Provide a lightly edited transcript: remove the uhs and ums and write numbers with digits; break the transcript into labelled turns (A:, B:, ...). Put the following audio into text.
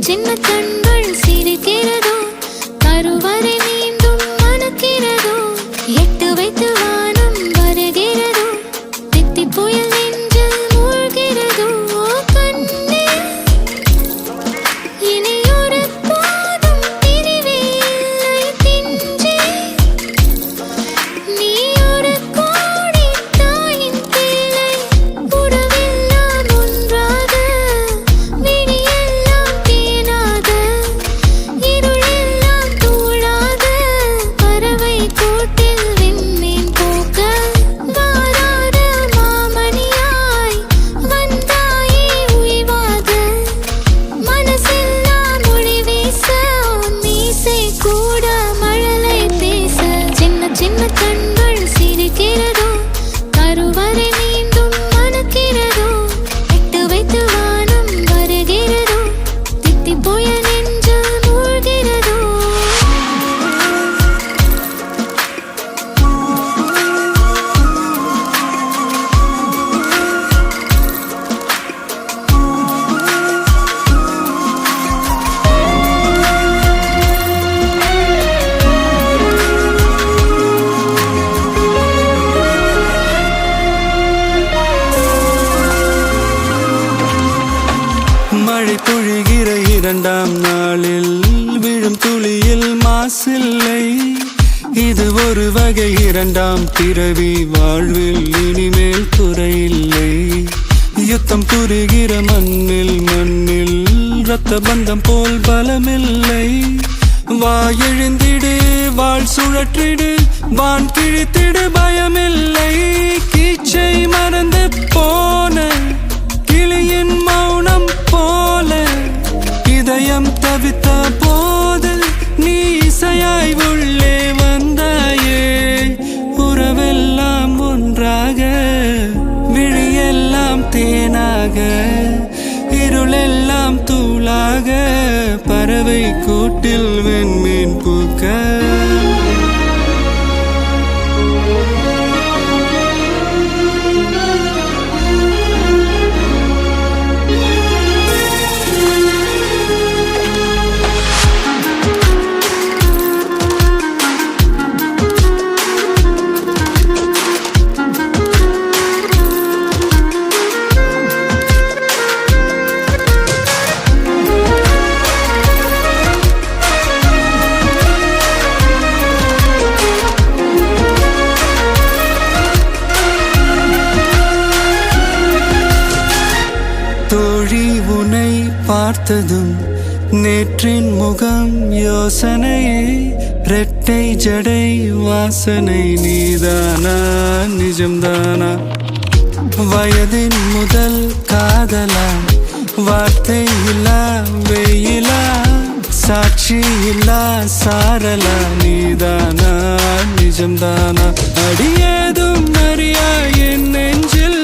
A: சின்ன கண்கள் சிரிக்கிறதோ, கருவறை மீண்டும் மணக்கிறதோ, எட்டு வைத்து வானம் வருகிறதோ, தித்தி புயல் நெஞ்சில் மூழ்கிறதோ. கண்ணே, இனி ஒரு போதும் பிரிவே இல்லை பிஞ்சே. நீ ஒரு கோடி தாயின் பிள்ளை, உறவெல்லாம் ஒன்றாக, விழியெல்லாம் தேனாக, இருளெல்லாம் தூளாக, பறவை கூட்டில் விண்மீன் போக்க, வாராத மாமணியாய் வந்தாயே உய்வாக, மனசெல்லாம் ஒளி வீச, மீசை கூட மழலை பேச. சின்ன சின்ன கண்கள் சிரிக்கிறதோ, கருவறை மீண்டும் மணக்கிறதோ, எட்டு வைத்து வானம் வருகிறதோ, தித்தி புயல் நெஞ்சில் மூழ்கிறதோ.
B: மழை பொழிகிற இரண்டாம் நாளில் விழும் துளியில் மாசில்லை. இது ஒரு வகை இரண்டாம் பிறவி, வாழ்வில் இனிமேல் குறையில்லை. யுத்தம் புரிகிற மண்ணில் இரத்த பந்தம் போல் பலமில்லை. வா எழுந்திடு, வாழ் சுழற்றிடு, வான் கிழித்திடு, பயமில்லை. கீச்சை மறந்து போன கிளியின் மௌனம் போல, இதயம் தவித்த போது நீ இசையாய் உள்ளே வந்தாயே. உறவெல்லாம் ஒன்றாக, விழியெல்லாம் தேனாக, இருளெல்லாம் தூளாக, பறவை கூட்டில் வெண்மீன் பூக்க. தோழி உன்னை பார்த்ததும் நேற்றின் முகம் யோசனையே, ரெட்டை ஜடை வாசனை நீதானா நிஜம்தானா? வயதின் முதல் காதலா, வார்த்தை இல்லா வெயிலா, சாட்சி இல்லா சாரலா, நீதானா நிஜம்தானா? அடியேதும் அறியா என் நெஞ்சில்